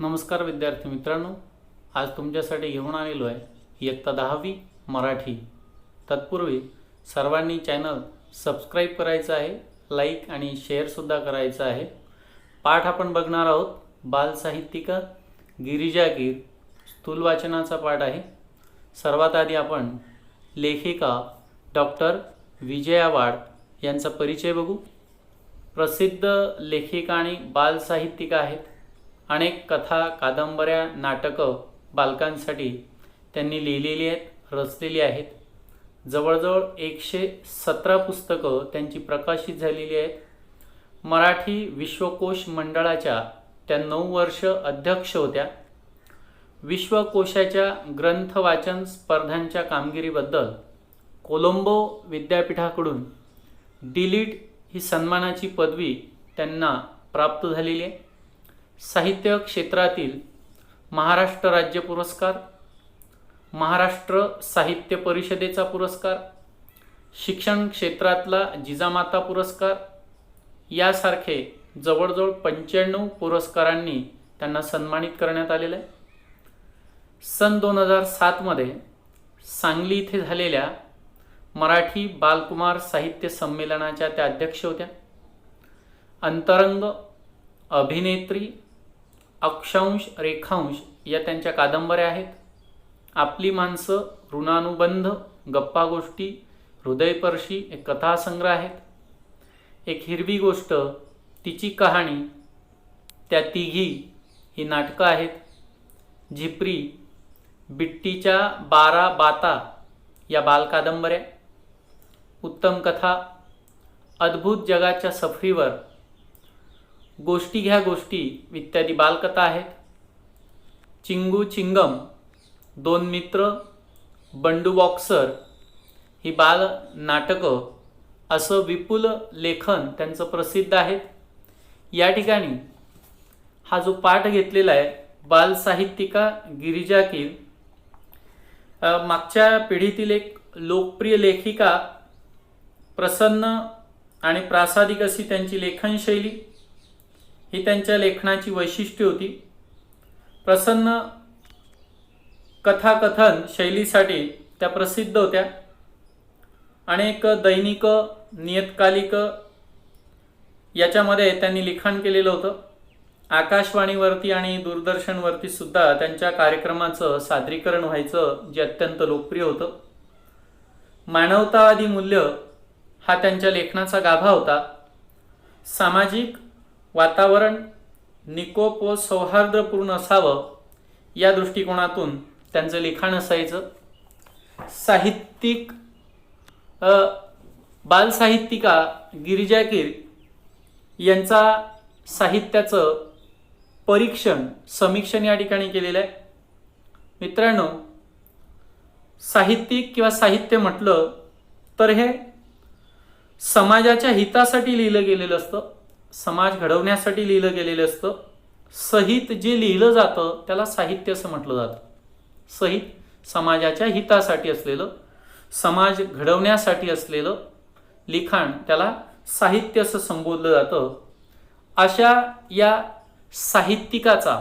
नमस्कार विद्यार्थी मित्रांनो, आज तुमच्यासाठी घेऊन आलेलो आहे इयत्ता 10वी मराठी। तत्पूर्वी सर्वांनी चॅनल सबस्क्राइब करायचं आहे, लाईक आणि शेअर सुद्धा करायचं आहे। पाठ आपण बघणार आहोत बाल साहित्यिका गिरिजा कीर, स्थूल वाचनाचा पाठ आहे। सर्वात आधी आपण लेखिका डॉक्टर विजया वाड यांचा परिचय बघू। प्रसिद्ध लेखिका आणि बाल साहित्यिका आहेत। अनेक कथा, कादंबऱ्या, नाटकं बालकांसाठी त्यांनी लिहिलेली आहेत, रचलेली आहेत। जवळजवळ 117 पुस्तकं त्यांची प्रकाशित झालेली आहेत। मराठी विश्वकोश मंडळाच्या त्या 9 वर्ष अध्यक्ष होत्या। विश्वकोशाच्या ग्रंथ वाचन स्पर्धांच्या कामगिरीबद्दल कोलंबो विद्यापीठाकडून डिलीट ही सन्मानाची पदवी त्यांना प्राप्त झालेली आहे। साहित्य क्षेत्रातील महाराष्ट्र राज्य पुरस्कार, महाराष्ट्र साहित्य परिषदेचा पुरस्कार, शिक्षण क्षेत्रातला जिजामाता पुरस्कार यासारखे जवळजवळ 95 पुरस्कारांनी त्यांना सन्मानित करण्यात आलेलं आहे। सन 2007 मध्ये सांगली येथे झालेल्या मराठी बालकुमार साहित्य संमेलनाच्या त्या अध्यक्ष होत्या। अंतरंग, अभिनेत्री, अक्षांश, रेखांश या त्यांच्या कादंबऱ्या आहेत। आपली माणसं, ऋणानुबंध, गप्पा गोष्टी, हृदयपर्शी एक कथासंग्रह आहेत। एक हिरवी गोष्ट, तिची कहाणी, त्या तिघी ही नाटकं आहेत। झिपरी, बिट्टीच्या 12 बाता या बालकादंबऱ्या, उत्तम कथा, अद्भुत जगाच्या सफरीवर, गोष्टी घ्या गोष्टी इत्यादी बालकथा आहेत। चिंगू चिंगम, 2 मित्र, बंडू बॉक्सर ही बाल नाटकं, असं विपुल लेखन त्यांचं प्रसिद्ध आहे। या ठिकाणी हा जो पाठ घेतलेला आहे बाल साहित्यिका गिरिजा कीर, मागच्या पिढीतील एक लोकप्रिय लेखिका, प्रसन्न आणि प्रासादिक अशी त्यांची लेखनशैली ही त्यांच्या लेखनाची वैशिष्ट्य होती। प्रसन्न कथाकथन शैलीसाठी त्या प्रसिद्ध होत्या। अनेक दैनिक, नियतकालिक याच्यामध्ये त्यांनी लिखाण केलेलं होतं। आकाशवाणीवरती आणि दूरदर्शनवरती सुद्धा त्यांच्या कार्यक्रमाचं सादरीकरण व्हायचं, जे अत्यंत लोकप्रिय होतं। मानवतावादी मूल्य हा त्यांच्या लेखनाचा गाभा होता। सामाजिक वातावरण निकोप व सौहार्दपूर्ण असावं या दृष्टिकोनातून त्यांचं लिखाण असायचं। साहित्यिक बाल साहित्यिका गिरिजा कीर यांचा साहित्याचं परीक्षण, समीक्षण या ठिकाणी केलेलं आहे। मित्रांनो, साहित्यिक किंवा साहित्य म्हटलं तर हे समाजाच्या हितासाठी लिहिलं गेलेलं असतं, समाज घडवण्यासाठी लिहिलं गेलेलं असतं। सहित जे लिहिलं जातं त्याला साहित्य असं म्हटलं जातं। सहित समाजाच्या हितासाठी असलेलं, समाज घडवण्यासाठी असलेलं लिखाण त्याला साहित्य असं संबोधलं जातं। अशा या साहित्यिकाचा,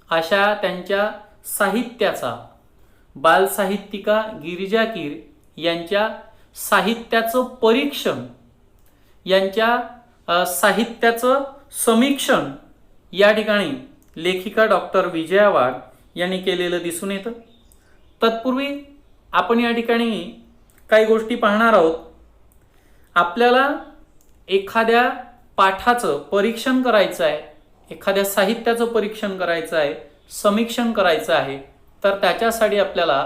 अशा त्यांच्या साहित्याचा, बाल साहित्यिका गिरिजा कीर यांच्या साहित्याचं परीक्षण, यांच्या साहित्याचं समीक्षण या ठिकाणी लेखिका डॉक्टर विजया वाड यांनी केलेलं दिसून येतं। तत्पूर्वी आपण या ठिकाणी काही गोष्टी पाहणार आहोत। आपल्याला एखाद्या पाठाचं परीक्षण करायचं आहे, एखाद्या साहित्याचं परीक्षण करायचं आहे, समीक्षण करायचं आहे, तर त्याच्यासाठी आपल्याला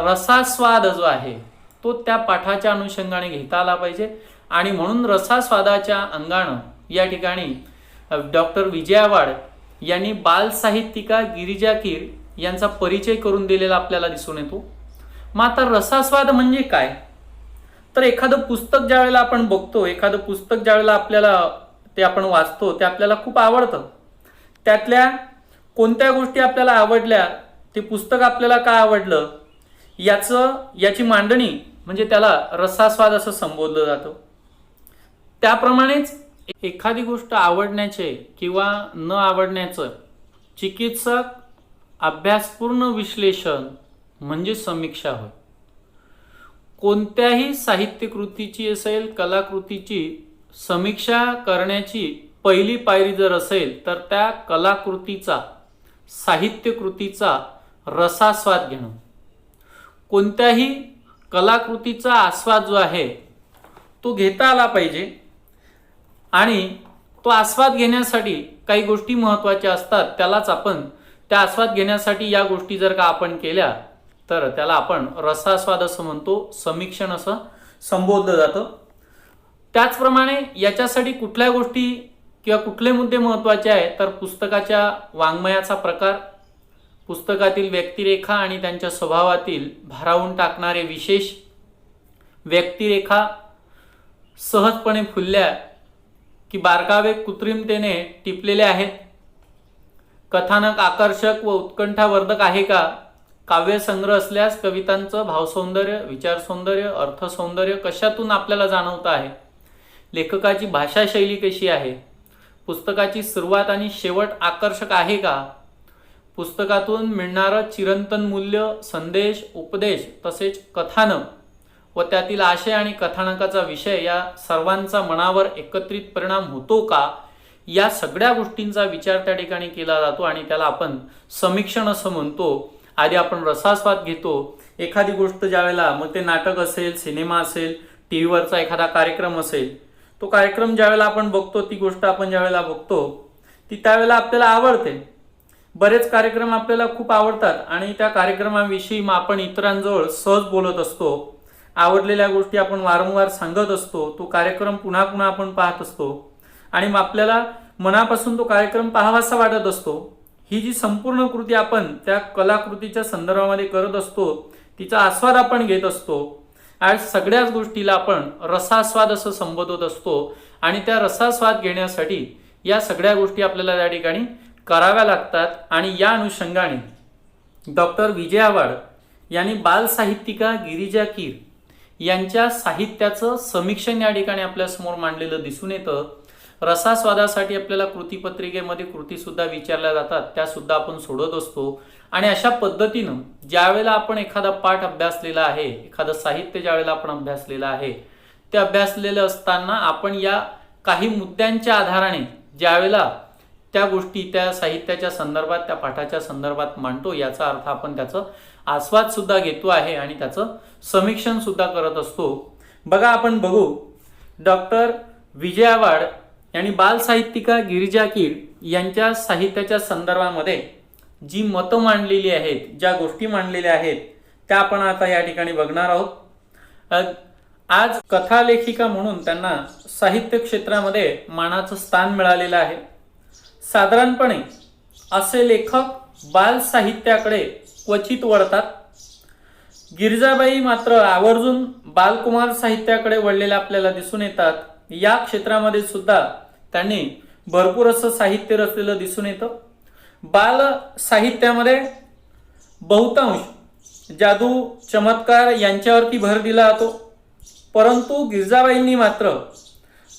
रसास्वाद जो आहे तो त्या पाठाच्या अनुषंगाने घेता आला पाहिजे। आणि म्हणून रसास्वादाच्या अंगानं या ठिकाणी डॉक्टर विजया वाड यांनी बाल साहित्यिका गिरिजा कीर यांचा परिचय करून दिलेला आपल्याला दिसून येतो। मग आता रसास्वाद म्हणजे काय? तर एखादं पुस्तक ज्यावेळेला आपण बघतो, एखादं पुस्तक ज्यावेळेला आपल्याला ते आपण वाचतो, ते आपल्याला खूप आवडतं। त्यातल्या कोणत्या गोष्टी आपल्याला आवडल्या, ते पुस्तक आपल्याला का आवडलं, याची मांडणी म्हणजे त्याला रसास्वाद असं संबोधलं जातं। त्याप्रमाणेच एखादी गोष्ट आवडण्याचे किंवा न आवडण्याचं चिकित्सक अभ्यासपूर्ण विश्लेषण म्हणजे समीक्षा होय. कोणत्याही साहित्यकृतीची असेल, कलाकृतीची समीक्षा करण्याची पहिली पायरी जर असेल तर त्या कलाकृतीचा, साहित्यकृतीचा रसास्वाद घेणं. कोणत्याही कलाकृतीचा आस्वाद जो आहे तो घेता आला पाहिजे आणि तो आस्वाद घेण्यासाठी काही गोष्टी महत्त्वाच्या असतात. त्यालाच आपण त्या आस्वाद घेण्यासाठी या गोष्टी जर का आपण केल्या तर त्याला आपण रसास्वाद असं म्हणतो, समीक्षण असं संबोधलं जातं. त्याचप्रमाणे याच्यासाठी कुठल्या गोष्टी किंवा कुठले मुद्दे महत्त्वाचे आहेत तर पुस्तकाच्या वाङ्मयाचा प्रकार, पुस्तकातील व्यक्तिरेखा आणि त्यांच्या स्वभावातील भारावून टाकणारे विशेष, व्यक्तिरेखा सहजपणे फुलल्या की बारकावे कृत्रिमतेने टिपलेले आहेत, कथानक आकर्षक व उत्कंठावर्धक आहे का, काव्यसंग्रह असल्यास कवितांचं भावसौंदर्य, विचारसौंदर्य, अर्थसौंदर्य कशातून आपल्याला जाणवतं आहे, लेखकाची भाषाशैली कशी आहे, पुस्तकाची सुरुवात आणि शेवट आकर्षक आहे का, पुस्तकातून मिळणारं चिरंतन मूल्य, संदेश, उपदेश तसेच कथानक व त्यातील आशय आणि कथानकाचा विषय या सर्वांचा मनावर एकत्रित परिणाम होतो का, या सगळ्या गोष्टींचा विचार त्या ठिकाणी केला जातो आणि त्याला आपण समीक्षण असं म्हणतो. आधी आपण रसास्वाद घेतो. एखादी गोष्ट ज्यावेळेला, मग ते नाटक असेल, सिनेमा असेल, टी व्हीवरचा एखादा कार्यक्रम असेल, तो कार्यक्रम ज्यावेळेला आपण बघतो, ती गोष्ट आपण ज्यावेळेला बघतो ती त्यावेळेला आपल्याला आवडते. बरेच कार्यक्रम आपल्याला खूप आवडतात आणि त्या कार्यक्रमाविषयी मग आपण इतरांजवळ सहज बोलत असतो. आवडलेल्या गोष्टी आपण वारंवार सांगत असतो. तो कार्यक्रम पुन्हा पुन्हा आपण पाहत असतो आणि मग आपल्याला मनापासून तो कार्यक्रम पाहावासा वाटत असतो. ही जी संपूर्ण कृती आपण त्या कलाकृतीच्या संदर्भामध्ये करत असतो, तिचा आस्वाद आपण घेत असतो. आज सगळ्याच गोष्टीला आपण रसास्वाद असं संबोधत असतो आणि त्या रसास्वाद घेण्यासाठी या सगळ्या गोष्टी आपल्याला त्या ठिकाणी कराव्या लागतात. आणि या अनुषंगाने डॉक्टर विजय आव्हाड यांनी बालसाहित्यिका गिरिजा कीर यांच्या साहित्याचं समीक्षण या ठिकाणी आपल्यासमोर मांडलेलं दिसून येतं. रसास्वादासाठी आपल्याला कृतीपत्रिकेमध्ये कृतीसुद्धा विचारल्या जातात, त्यासुद्धा आपण सोडत असतो. आणि अशा पद्धतीनं ज्यावेळेला आपण एखादा पाठ अभ्यासलेला आहे, एखादं साहित्य ज्यावेळेला आपण अभ्यासलेलं आहे, ते अभ्यासलेलं असताना आपण या काही मुद्द्यांच्या आधाराने ज्यावेळेला त्या गोष्टी त्या साहित्याच्या संदर्भात, त्या पाठाच्या संदर्भात मांडतो, याचा अर्थ आपण त्याचं आस्वाद सुद्धा घेतो आहे आणि त्याचं समीक्षण सुद्धा करत असतो. बघा, आपण बघू डॉक्टर विजय आव्हाड यांनी बालसाहित्यिका गिरिजा कीर यांच्या साहित्याच्या संदर्भामध्ये जी मतं मांडलेली आहेत, ज्या गोष्टी मांडलेल्या आहेत, त्या आपण आता या ठिकाणी बघणार आहोत. आज कथालेखिका म्हणून त्यांना साहित्य क्षेत्रामध्ये मानाचं स्थान मिळालेलं आहे. साधारणपणे असे लेखक बाल साहित्याकडे क्वचित वळतात. गिरिजाबाई मात्र आवर्जून बालकुमार साहित्याकडे वळलेल्या आपल्याला दिसून येतात. या क्षेत्रामध्ये सुद्धा त्यांनी भरपूर असं साहित्य रचलेलं दिसून येतं. बाल साहित्यामध्ये बहुतांश जादू, चमत्कार यांच्यावरती भर दिला जातो. परंतु गिरिजाबाईंनी मात्र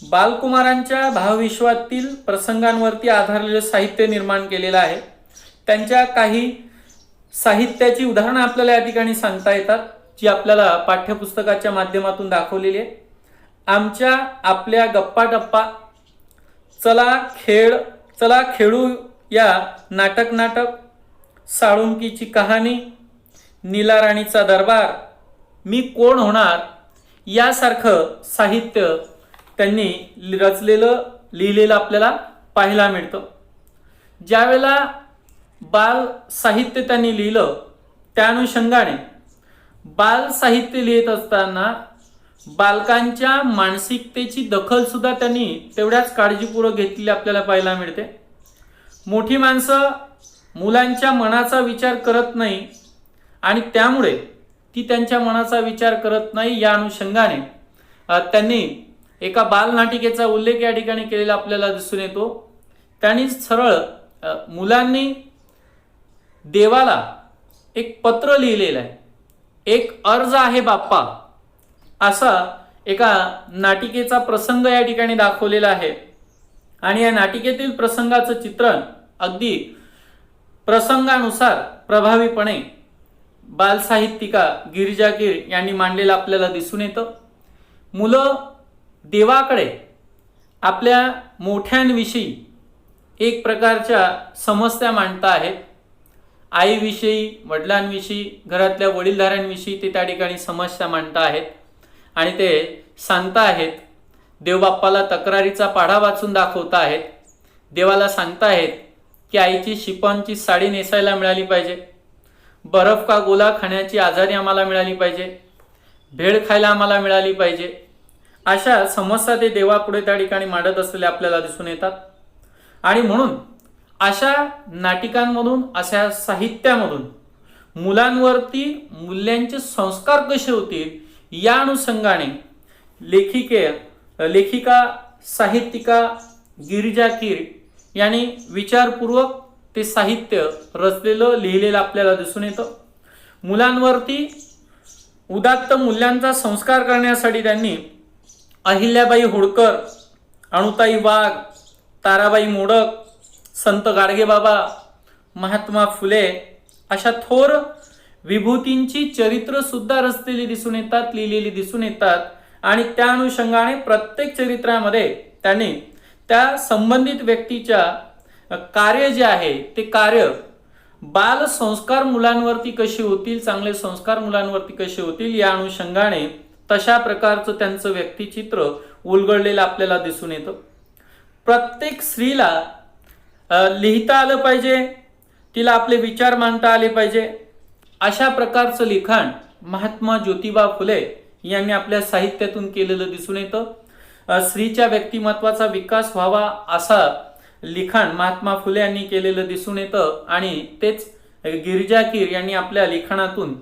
बालकुमारांच्या भावविश्वातील प्रसंगांवरती आधारलेलं साहित्य निर्माण केलेलं आहे. त्यांच्या काही साहित्याची उदाहरणं आपल्याला या ठिकाणी सांगता येतात, जी आपल्याला पाठ्यपुस्तकाच्या माध्यमातून दाखवलेली आहे. आमच्या आपल्या गप्पा टप्पा, चला खेळू या नाटक, साळुंकीची कहाणी, नीला राणीचा दरबार, मी कोण होणार यासारखं साहित्य त्यांनी रचलेलं, लिहिलेलं आपल्याला पाहायला मिळतं. ज्यावेळेला बाल साहित्य त्यांनी लिहिलं, त्या अनुषंगाने बाल साहित्य लिहित असताना बालकांच्या मानसिकतेची दखल सुद्धा त्यांनी तेवढ्याच काळजीपूर्वक घेतलेली आपल्याला पाहायला मिळते. मोठी माणसं मुलांच्या मनाचा विचार करत नाही आणि त्यामुळे ती त्यांच्या मनाचा विचार करत नाही. या अनुषंगाने त्यांनी एका बालनाटिकेचा उल्लेख या ठिकाणी केलेला आपल्याला दिसून येतो. त्यांनी सरळ मुलांनी देवाला एक पत्र लिहिलेलं आहे, एक अर्ज आहे बाप्पा, असा एका नाटिकेचा प्रसंग या ठिकाणी दाखवलेला आहे. आणि या नाटिकेतील प्रसंगाचं चित्रण अगदी प्रसंगानुसार प्रभावीपणे बालसाहित्यिका गिरिजा कीर यांनी मांडलेलं आपल्याला दिसून येतं. मुलं देवाकडे आपल्या मोठ्यांविषयी एक प्रकारच्या समस्या मांडता आहेत. आईविषयी, वडिलांविषयी, घरातल्या वडीलधाऱ्यांविषयी ते त्या ठिकाणी समस्या मांडता आहेत आणि ते सांगता आहेत. देवबाप्पाला तक्रारीचा पाढा वाचून दाखवता आहेत. देवाला सांगता आहेत की आईची शिपॉनची साडी नेसायला मिळाली पाहिजे, बर्फ का गोला खाण्याची आजारी आम्हाला मिळाली पाहिजे, भेळ खायला आम्हाला मिळाली पाहिजे. अशा समस्या ते देवापुढे त्या ठिकाणी मांडत असलेले आपल्याला दिसून येतात. आणि म्हणून अशा नाटिकांमधून, अशा साहित्यामधून मुलांवरती मूल्यांचे संस्कार कसे होतील या अनुषंगाने लेखिका साहित्यिका गिरिजा कीर यांनी विचारपूर्वक ते साहित्य रचलेलं, लिहिलेलं आपल्याला दिसून येतं. मुलांवरती उदात्त मूल्यांचा संस्कार करण्यासाठी त्यांनी अहिल्याबाई होळकर, अणुताई वाघ, ताराबाई मोडक, संत गाडगेबाबा, महात्मा फुले अशा थोर विभूतींची चरित्र सुद्धा रचलेली दिसून येतात, लिहिलेली दिसून येतात. आणि त्या अनुषंगाने प्रत्येक चरित्रामध्ये त्यांनी त्या संबंधित व्यक्तीच्या कार्य जे आहे ते कार्य, बाल संस्कार मुलांवरती कसे होतील, चांगले संस्कार मुलांवरती कसे होतील या अनुषंगाने तशा प्रकारचं त्यांचं व्यक्तिचित्र उलगडलेलं आपल्याला दिसून येतं. प्रत्येक स्त्रीला लिहिता आलं पाहिजे, तिला आपले विचार मांडता आले पाहिजे, अशा प्रकारचं लिखाण महात्मा ज्योतिबा फुले यांनी आपल्या साहित्यातून केलेलं दिसून येतं. स्त्रीच्या व्यक्तिमत्वाचा विकास व्हावा असा लिखाण महात्मा फुले यांनी केलेलं दिसून येतं. आणि तेच गिरिजा कीर यांनी आपल्या लिखाणातून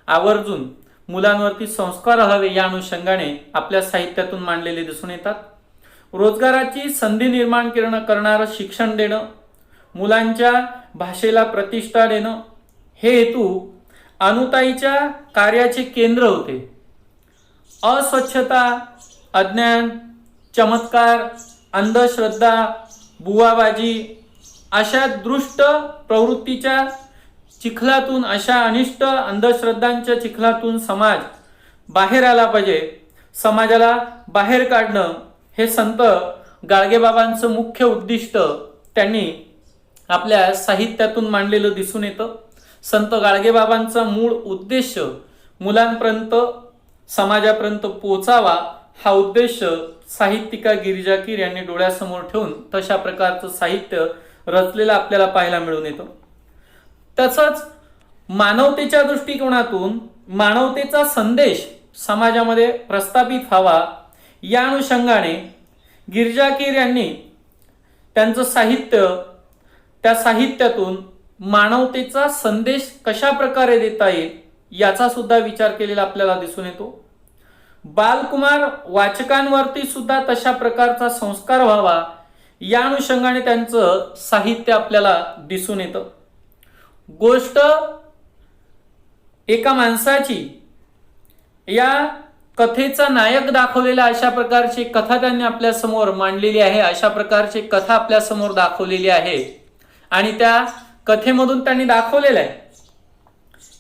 आवर्जून मुलांवरती संस्कार हवे या अनुषंगाने आपल्या साहित्यातून मांडलेले दिसून येतात. रोजगाराची संधी निर्माण करणारं शिक्षण देणं, मुलांच्या भाषेला प्रतिष्ठा देणं हे हेतू अनुताईच्या कार्याचे केंद्र होते. अस्वच्छता, अज्ञान, चमत्कार, अंधश्रद्धा, बुवाबाजी अशा दृष्ट प्रवृत्तीच्या चिखलातून, अशा अनिष्ट अंधश्रद्धांच्या चिखलातून समाज बाहेर आला पाहिजे. समाजाला बाहेर काढणं हे संत गाडगेबाबांचं मुख्य उद्दिष्ट त्यांनी आपल्या साहित्यातून मांडलेलं दिसून येतं. संत गाडगेबाबांचा मूळ उद्देश मुलांपर्यंत, समाजापर्यंत पोहोचावा हा उद्देश साहित्यिका गिरिजा कीर यांनी डोळ्यासमोर ठेवून तशा प्रकारचं साहित्य रचलेलं आपल्याला पाहायला मिळून येतं. तसंच मानवतेच्या दृष्टिकोनातून मानवतेचा संदेश समाजामध्ये प्रस्थापित व्हावा या अनुषंगाने गिरिजा कीर यांनी त्यांचं साहित्य, त्या साहित्यातून मानवतेचा संदेश कशा प्रकारे देता येईल याचा सुद्धा विचार केलेला आपल्याला दिसून येतो. बालकुमार वाचकांवरती सुद्धा तशा प्रकारचा संस्कार व्हावा या अनुषंगाने त्यांचं साहित्य आपल्याला दिसून येतं. गोष्ट एका माणसाची, या कथेचा नायक दाखवलेला अशा प्रकारची कथा त्यांनी आपल्या समोर मांडलेली आहे. अशा प्रकारची कथा आपल्या समोर दाखवलेली आहे आणि त्या कथेमधून त्यांनी दाखवलेलं आहे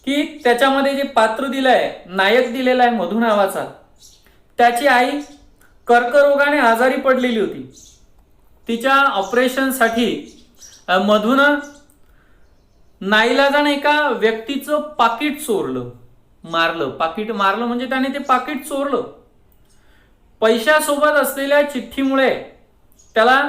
की त्याच्यामध्ये जे पात्र दिलंय, नायक दिलेला आहे मधू नावाचा, त्याची आई कर्करोगाने आजारी पडलेली होती. तिच्या ऑपरेशनसाठी मधूनं नाईलाजाने एका व्यक्तीचं पाकिट चोरलं, मारलं. पाकिट मारलं म्हणजे त्याने ते पाकिट चोरलं. पैशासोबत असलेल्या चिठ्ठीमुळे त्याला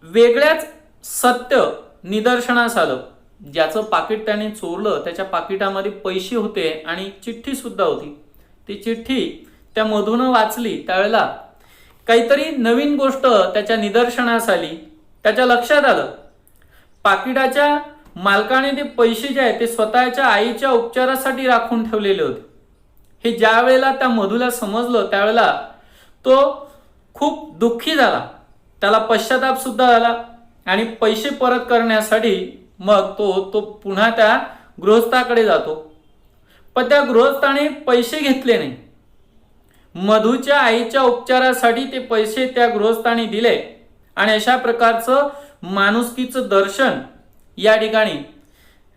वेगळ्याच सत्य निदर्शनास आलं. ज्याचं पाकिट त्याने चोरलं त्याच्या पाकिटामध्ये पैसे होते आणि चिठ्ठी सुद्धा होती. ती चिठ्ठी त्या मधूनं वाचली त्यावेळेला काहीतरी नवीन गोष्ट त्याच्या निदर्शनास आली. त्याच्या लक्षात आलं पाकिटाच्या मालकाने ते पैसे जे आहेत ते स्वतःच्या आईच्या उपचारासाठी राखून ठेवलेले होते. हे ज्या वेळेला त्या मधूला समजलं त्यावेळेला तो खूप दुःखी झाला, त्याला पश्चाताप सुद्धा झाला आणि पैसे परत करण्यासाठी मग तो पुन्हा त्या गृहस्थाकडे जातो. पण त्या गृहस्थाने पैसे घेतले नाही. मधूच्या आईच्या उपचारासाठी ते पैसे त्या गृहस्थाने दिले आणि अशा प्रकारचं माणुसकीचं दर्शन या ठिकाणी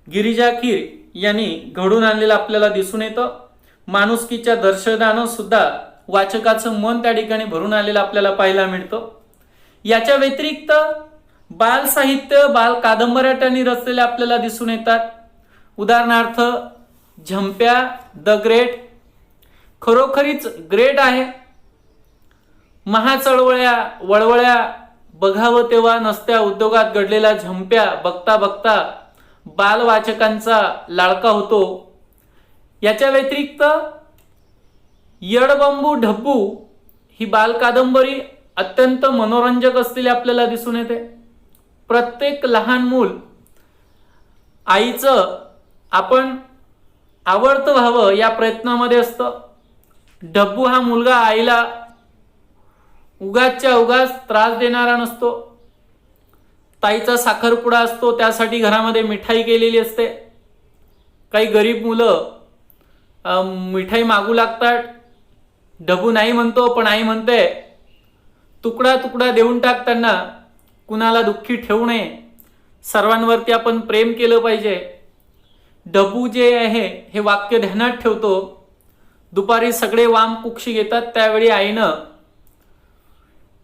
गिरिजा कीर यांनी घडून आणलेलं आपल्याला दिसून येतं. माणुसकीच्या दर्शनानं सुद्धा वाचकाचं मन त्या ठिकाणी भरून आलेलं आपल्याला पाहायला मिळतं. याच्या व्यतिरिक्त बाल साहित्य, बाल कादंबऱ्या त्यांनी रचलेल्या आपल्याला दिसून येतात. उदाहरणार्थ झंप्या द ग्रेट खरोखरीच ग्रेट आहे. महाचळवळ्या वळवळ्या बघावं तेव्हा नसत्या उद्योगात घडलेला झंप्या बघता बघता बालवाचकांचा लाडका होतो. याच्या व्यतिरिक्त यडबंबू ढब्बू ही बाल कादंबरी अत्यंत मनोरंजक असलेली आपल्याला दिसून येते. प्रत्येक लहान मूल आईचं आपण आवडतं व्हावं या प्रयत्नामध्ये असतं. ढब्बू हा मुलगा आईला उगाचच्या उगाच त्रास देणारा नसतो. ताईचा साखरपुडा असतो, त्यासाठी घरामध्ये मिठाई केलेली असते. काही गरीब मुलं मिठाई मागू लागतात. ढब्बू नाही म्हणतो, पण आई म्हणते तुकडा तुकडा देऊन टाक त्यांना, कुणाला दुःखी ठेवू नये, सर्वांवरती आपण प्रेम केलं पाहिजे. ढब्बू जे आहे हे वाक्य ध्यानात ठेवतो. दुपारी सगळे वाम कुक्षी घेतात, त्यावेळी आईनं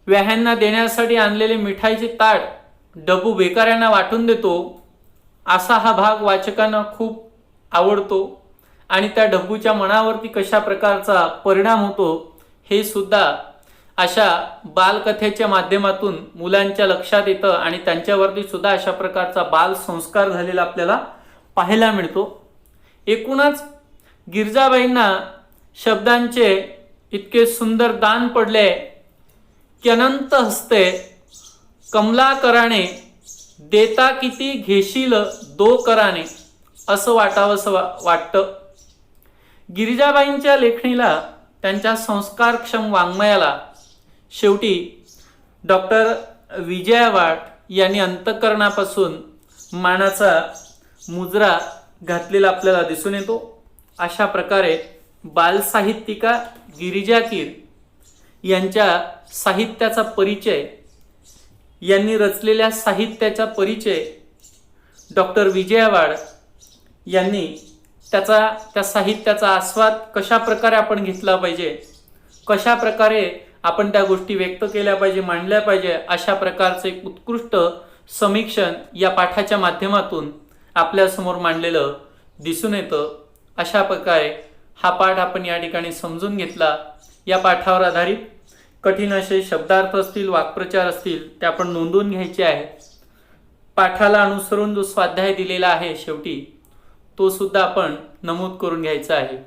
व्याह्यांना देण्यासाठी आणलेले मिठाईचे ताट ढब्बू भिकाऱ्यांना वाटून देतो. असा हा भाग वाचकांना खूप आवडतो आणि त्या ढब्बूच्या मनावरती कशा प्रकारचा परिणाम होतो हे सुद्धा अशा बालकथेच्या माध्यमातून मुलांच्या लक्षात येतं आणि त्यांच्यावरती सुद्धा अशा प्रकारचा बाल संस्कार झालेला आपल्याला पाहायला मिळतो. एकूणच गिरजाबाईंना शब्दांचे इतके सुंदर दान पडले की अनंत हस्ते कमलाकराने देता किती घेशील दो कराने असं वाटावंसं वाटतं. गिरिजाबाईंच्या लेखणीला, त्यांच्या संस्कारक्षम वाङ्मयाला शेवटी डॉक्टर विजया वाड यांनी अंतःकरणापासून मानाचा मुजरा घातलेला आपल्याला दिसून येतो. अशा प्रकारे बालसाहित्यिका गिरिजा कीर यांच्या साहित्याचा परिचय, यांनी रचलेल्या साहित्याचा परिचय डॉक्टर विजया वाड यांनी त्या साहित्याचा आस्वाद कशा प्रकारे आपण घेतला पाहिजे, कशा प्रकारे आपण त्या गोष्टी व्यक्त केल्या पाहिजे, मांडल्या पाहिजे, अशा प्रकारचं एक उत्कृष्ट समीक्षण या पाठाच्या माध्यमातून आपल्यासमोर मांडलेलं दिसून येतं. अशा प्रकारे हा पाठ आपण या ठिकाणी समजून घेतला. या पाठावर आधारित कठीण असे शब्दार्थ असतील, वाक्प्रचार असतील, ते आपण नोंदवून घ्यायचे आहे. पाठाला अनुसरून जो स्वाध्याय दिलेला आहे शेवटी, तो सुद्धा आपण नमूद करून घ्यायचा आहे.